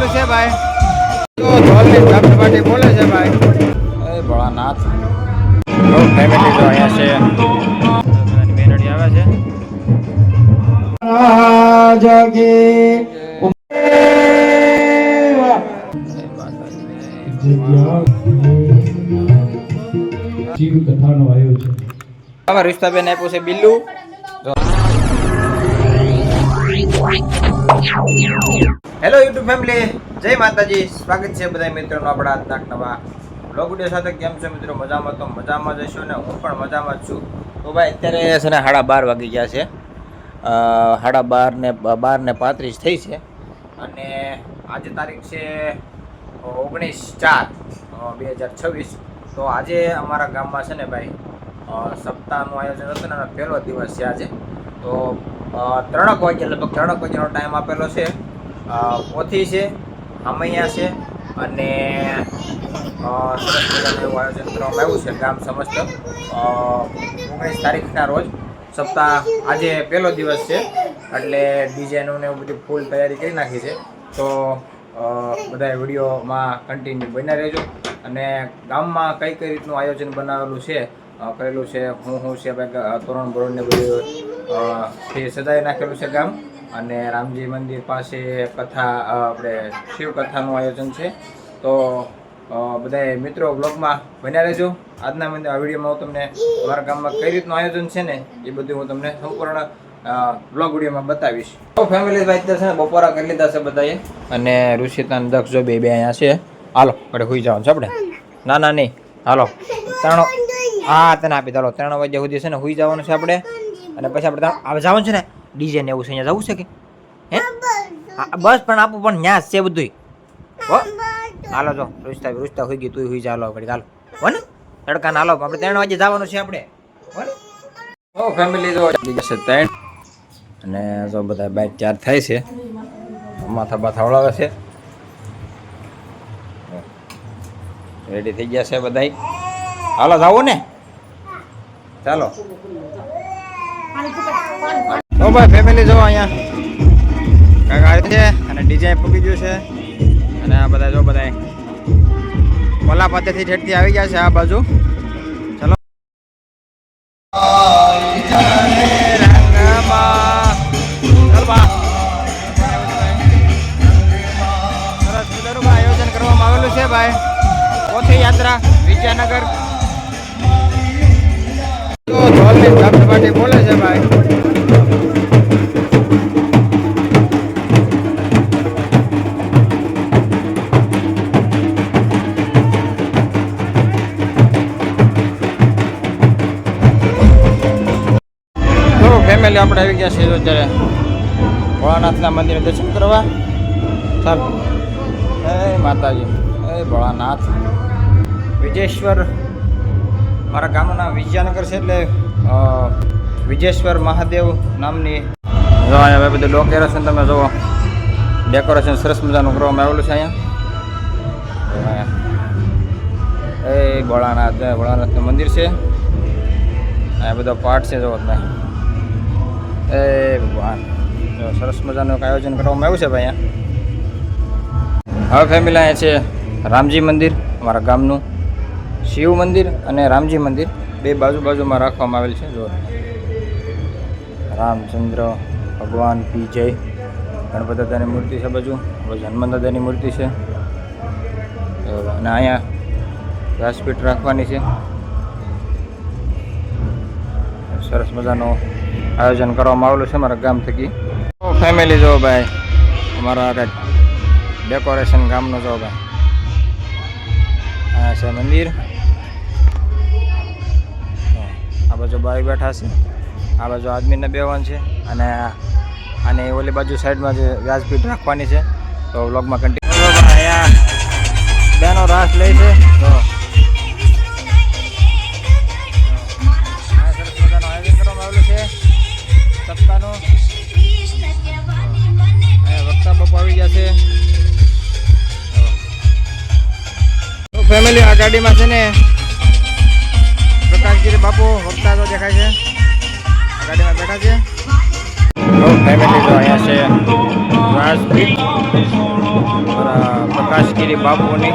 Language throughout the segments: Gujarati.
આવેલું છે ભાઈ. તો ઢોલની ધબધબાટી બોલે છે ભાઈ. એ ભોળાનાથ ફેમિલી તો અહીંયા છે. મેનડી આવે છે. શિવ કથાનો આયોજન અમારા રિશ્તાબેન આપ્યું છે બિલ્લું. હેલો યુટ્યુબ ફેમિલી, જય માતાજી. સ્વાગત છે બધા મિત્રોનો આપણા આજના નવા બ્લોગ વિડીયો સાથે. કેમ છો મિત્રો? મજામાં? તો મજામાં જઈશું ને હું પણ મજામાં જ છું. તો ભાઈ અત્યારે છે ને 12:30 વાગી ગયા છે. 12:35 થઈ છે અને આજે તારીખ છે 19/4/2026. તો આજે અમારા ગામમાં છે ને ભાઈ સપ્તાહનું આયોજન હતું ને પહેલો દિવસ છે આજે. તો 3 વાગે લગભગ 3 વાગ્યાનો ટાઈમ આપેલો છે. પોથી છે, હામૈયા છે અને સરસ મજાનું એવું આયોજન કરવામાં આવ્યું છે ગામ સમસ્ત. 19 તારીખના રોજ સપ્તાહ આજે પહેલો દિવસ છે એટલે ડીજેનું ને એવું બધી ફૂલ તૈયારી કરી નાખી છે. તો બધા વિડીયોમાં કન્ટિન્યુ બન્યા રહેજો અને ગામમાં કઈ કઈ રીતનું આયોજન બનાવેલું છે કરેલું છે, હું છે ભાઈ તોરણ બોરણને બધું સજાવી નાખેલું છે ગામ. અને રામજી મંદિર પાસે કથા આપણે શિવ કથાનું આયોજન છે. તો બધા મિત્રો બ્લોગમાં બન્યા રહેજો. આજના વિડીયોમાં હું તમને અમારા ગામમાં કઈ રીતનું આયોજન છે ને એ બધું હું તમને સંપૂર્ણ બ્લોગ વિડીયોમાં બતાવીશ. તો ફેમિલી ભાઈ છે ને બપોરા કરી લીધા છે બધાએ અને ઋષિતા અને દક્ષ જો બે અહીંયા છે. હાલો આપણે સુઈ જવાનું છે આપણે. ના નહીં, હાલો 3 હા તને આપી ચાલો 3 વાગ્યા સુધી છે ને સુઈ જવાનું છે આપણે. અને પછી આપણે આવે જવાનું છે ને ડીજે ને એવું છે અહીંયા જવું છે કે હે? બસ પણ આપું પણ ન્યાસ છે બધું. હો હાલો જો રૂચતા હોઈ ગઈ તું હોઈ જા. હાલો ઘડી હાલો હો ને તડકા ના હાલો આપણે 3 વાગે જવાનું છે આપણે. હો ફેમિલી જો જશે 3 અને જો બધા બાઇક ચાર્જ થાય છે, માથા બાથા વળાવે છે. રેડી થઈ ગયા છે બધાય. હાલો જાવું ને ચાલો. તો ભાઈ ફેમિલી જો અહીંયા કાકા છે અને ડીજે પૂકી ગયું છે અને આ બધા જો બધા ઓલા પાસેથી ઠેઠથી આવી ગયા છે આ બાજુ. ચલો સરસ મજાનું આયોજન કરવામાં આવેલું છે ભાઈ. પોથી યાત્રા વિદ્યાનગર. ઢોલની ધબધબાટી બોલે છે ભાઈ. તો ફેમિલી આપણે આવી ગયા છીએ અત્યારે ભોળાનાથના મંદિરે દર્શન કરવા. ચાલ એ માતાજી, એ ભોળાનાથ. વિજેશ્વર મારા ગામનું નામ વિદ્યાનગર છે એટલે વિજેશ્વર મહાદેવ નામની જો અહીંયા બધું ડેકોરેશન તમે જુઓ. ડેકોરેશન સરસ મજાનું કરવામાં આવેલું છે અહીંયા. એ ભોળાનાથનું મંદિર છે. અહીંયા બધો પાઠ છે જુઓ તમે. એ ભગવાન સરસ મજાનું એક આયોજન કરવામાં આવ્યું છે ભાઈ અહીંયા. હવે ફેમિલી અહીંયા છે રામજી મંદિર અમારા ગામનું. શિવ મંદિર અને રામજી મંદિર બે બાજુમાં રાખવામાં આવેલ છે. જો રામચંદ્ર ભગવાન કી જય. ગણપતિ દાદાની મૂર્તિ છે બાજુ, હનુમાન દાદાની મૂર્તિ છે અને અહીંયા વ્યાસપીઠ રાખવાની છે. સરસ મજાનું આયોજન કરવામાં આવેલું છે મારા ગામ થકી. ફેમિલી જો ભાઈ અમારા ડેકોરેશન ગામનું જો ભાઈ. આ છે મંદિર. આ બાજુ બાઈ બેઠા છે, આ બાજુ આદમીને બેવાનું છે અને ઓલી બાજુ સાઈડમાં જે વ્યાસપીઠ રાખવાની છે. તો વ્લોગમાં કન્ટિન્યુ. અહીંયા બેનો રાસ લે છે. તો સરસ મજાનું આયોજન કરવામાં આવેલું છે સપ્તાહનું. વક્તા બાપુ આવી ગયા છે. તો ફેમિલી આ ગાડીમાં છે ને પ્રકાશગીરી બાપુ વક્તા તો દેખાય છે. આ ગાડીમાં બેઠા છે. તો ફેમિલી તો અહીંયા છે વ્યાસપીઠ. પ્રકાશગીરી બાપુની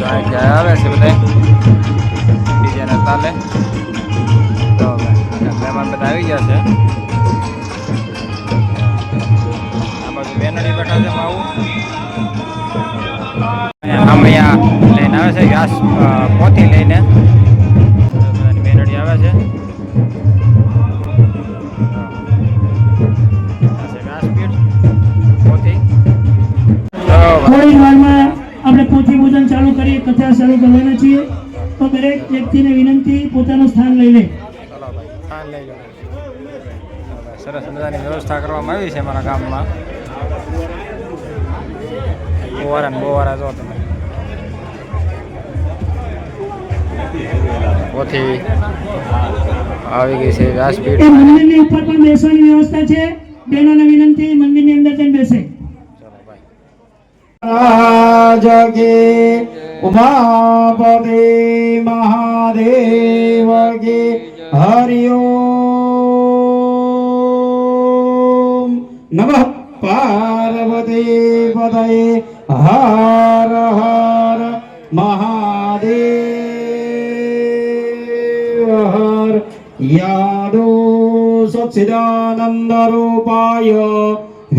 આવે છે બધા ડીજેના તાલે. તો મહેમાન બધા આવી ગયા છે. આ બાજુ બેનડી બેઠા છે માવું. આમળિયા લઈને આવે છે વ્યાસ પોથી લઈને બેનડી આવે છે. થોડી જ વારમાં આપણે પોથી પૂજન ચાલુ કરીએ, કથા ચાલુ કરવાના છીએ. તો દરેક વ્યક્તિને વિનંતી પોતાનું સ્થાન લઈ લે. સરસ મજાની વ્યવસ્થા કરવામાં આવી છે અમારા ગામમાં. બોવારા જો તમે પોથી આવી ગઈ છે વ્યાસપીઠ. એ મંદિરની ઉપર પણ બેસવાની વ્યવસ્થા છે. બહેનોને વિનંતી મંદિરની અંદર જઈને બેસે. जगे उमापते महादेव के हरि ओम नमः पार्वती पतये हर हर महादेव हर यादो सच्चिदानंद रूपाय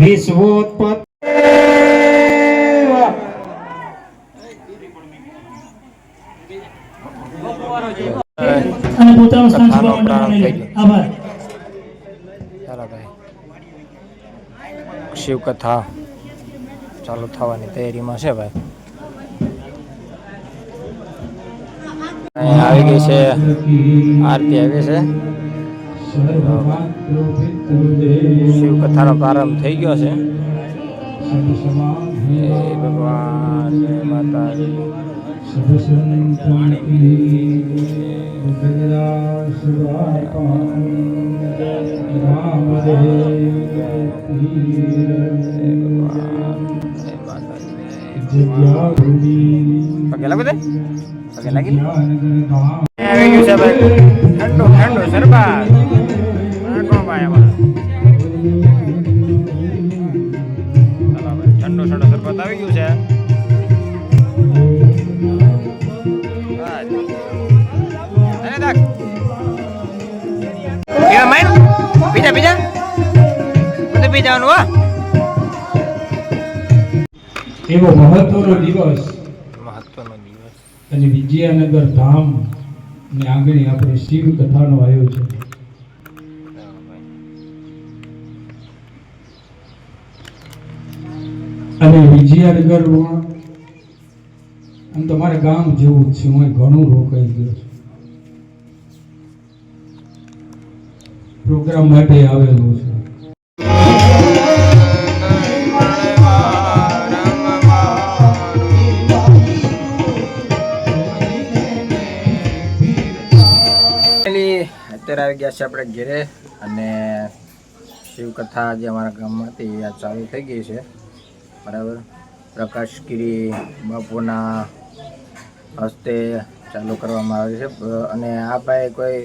विश्वोत्पत्ति અને પોતાનું સ્થાન સભા મંડપમાં લઈ લે. આભાર. ચાલો ભાઈ, શિવકથા ચાલુ થવાની તૈયારીમાં છે ભાઈ. અહીંયા આવી ગઈ છે આરતી આવી છે. શિવકથાનો પ્રારંભ થઈ ગયો છે. જય ભગવાન, જય માતાજી. પગે લાગો દે, પગે લાગી આવી ગયું છે ભાઈ. ઠંડુ ઠંડુ શરબત ભાઈ અમારા. ઠંડુ ઠંડુ શરબત આવી ગયું છે. બીજા બીજા બધું પી જવાનું. હા, એવો મહત્વનો દિવસ મહત્વનો દિવસ. અને વિજયાનગર ધામ ને આંગણે આપણે શિવ કથાનો આયોજન. અને વિજયાનગરમાં આમ તમારે ગામ જેવું જ છે. હું ઘણું રોકાઈ ગયો છું. પ્રોગ્રામ માટે આવેલો છે. અત્યારે આવી ગયા છે આપણે ઘેરે અને શિવકથા જે અમારા ગામમાં હતી આ ચાલુ થઈ ગઈ છે. બરાબર, પ્રકાશગીરી બાપુના હસ્તે ચાલુ કરવામાં આવે છે. અને આ ભાઈ કોઈ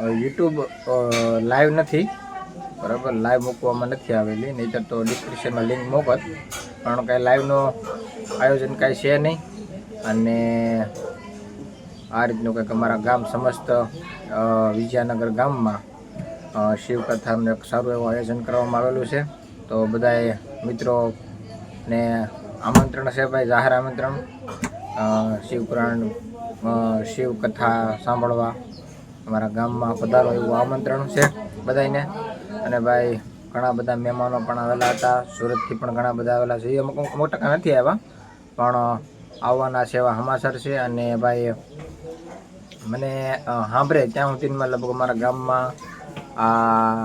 યુટ્યુબ લાઈવ નથી, બરાબર, લાઈવ મૂકવામાં નથી આવેલી. નહીંતર તો ડિસ્ક્રિપ્શનમાં લિંક મોકત, પણ કાંઈ લાઈવનું આયોજન કાંઈ છે નહીં. અને આ રીતનું કંઈક અમારા ગામ સમસ્ત વિજયાનગર ગામમાં શિવકથાનું એક સારું એવું આયોજન કરવામાં આવેલું છે. તો બધાએ મિત્રોને આમંત્રણ છે ભાઈ, જાહેર આમંત્રણ શિવપુરાણ શિવકથા સાંભળવા અમારા ગામમાં પધારો એવું આમંત્રણ છે બધાને. અને ભાઈ ઘણા બધા મહેમાનો પણ આવેલા હતા. સુરતથી પણ ઘણા બધા આવેલા છે. એ અમુક ટકા નથી આવ્યા પણ આવવાના છે એવા સમાચાર છે. અને ભાઈ મને સાંભળે ત્યાં સુધીમાં લગભગ અમારા ગામમાં આ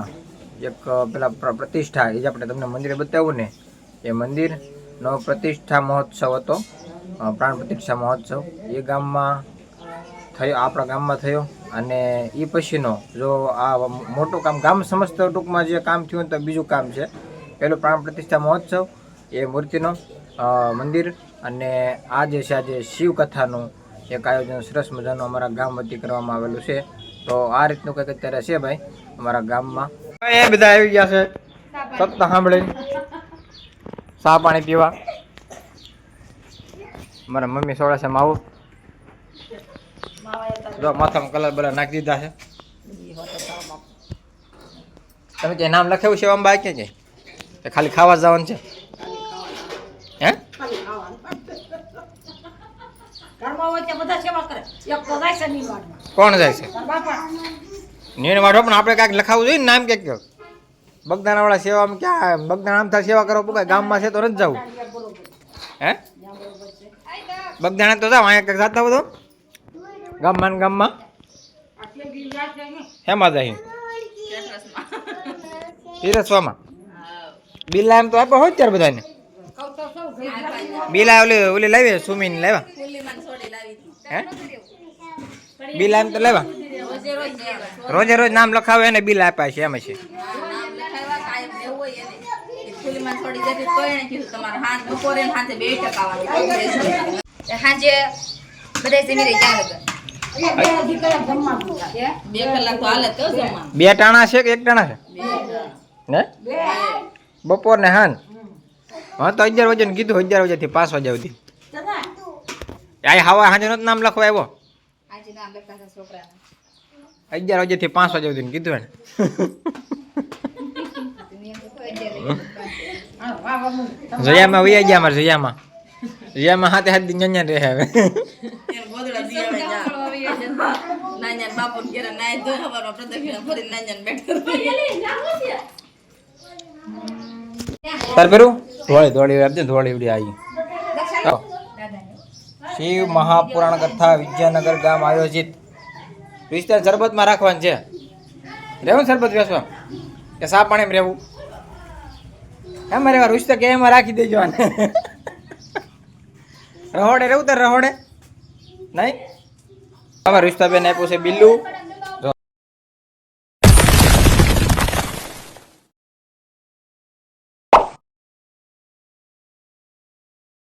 એક પેલા પ્રતિષ્ઠા, એ જ આપણે તમને મંદિરે બતાવ્યું ને, એ મંદિરનો પ્રતિષ્ઠા મહોત્સવ હતો, પ્રાણ પ્રતિષ્ઠા મહોત્સવ. એ ગામમાં થયો, આપણા ગામમાં થયો. અને એ પછીનો જો આ મોટું કામ, ગામ સમસ્ત ટૂંકમાં જે કામ થયું તો બીજું કામ છે. પહેલું પ્રાણ પ્રતિષ્ઠા મહોત્સવ, એ મૂર્તિનો મંદિર. અને આ જે છે આજે શિવકથાનું એક આયોજન સરસ મજાનું અમારા ગામ વતી કરવામાં આવેલું છે. તો આ રીતનું કંઈક અત્યારે છે ભાઈ અમારા ગામમાં. એ બધા આવી ગયા છે સપ્તાહ સાંભળે ચા પાણી પીવા. મારા મમ્મી સોડા છે માવું. જો માથામાં કલર બલર નાખી દીધા છે. તમે કે નામ લખાવ્યું છે અંબા કે ખાલી ખાવા જવાનું છે? હે કોણ જાય છે નીણ વાળો? પણ આપણે કાંઈક લખાવવું જોઈએ ને નામ ક્યાંક કહો. બગદાણા વાળા સેવામાં ક્યાં બગદાણા આમ થાય સેવા કરો પૂકાય ગામમાં છે તો નથી જવું? હે બગદાણા તો જાવ અહીંયા ક્યાંક જતા બધો ગામમાં ને ગામમાં હેમાં જાય તીરસવામાં બિલા એમ તો આપ્યો હોય ત્યારે બધાને બિલા ઓલી લાવી સુમીને લાવ્યા હે બિલા એમ તો લાવ્યા રોજે રોજ નામ લખાવે એને બિલ આપ્યા છે એમ છે. બે ટાણા છે કે એક ટાણા છે ને બપોર ને હાન? હા તો 11 વાગે કીધું 11 વાગ્યાથી 5 વાગ્યા સુધી. આ હવા સાંજે નો નામ લખવા આવ્યો 11 વાગ્યાથી 5 વાગ્યા સુધી કીધું એને. જયામાં વૈયા ગયા અમારે જયામાં હાથે હાથ ન્યા રહે હવે. તાર પેલું ધોળી આપજે ધોળી ઉડી આવી. શિવ મહાપુરાણ કથા વિદ્યાનગર ગામ આયોજિત. વિસ્તાર શરબતમાં રાખવાનું છે. રહેવું શરબત બેસવા કે સા પાણીમાં રહેવું? એમાં રહેવા રૂસ્તા કે એમાં રાખી દેજો. રહોડે રહેવું તાર રહોડે નહીં? અમારા રૂસ્તા બેન આપ્યું છે બિલ્લું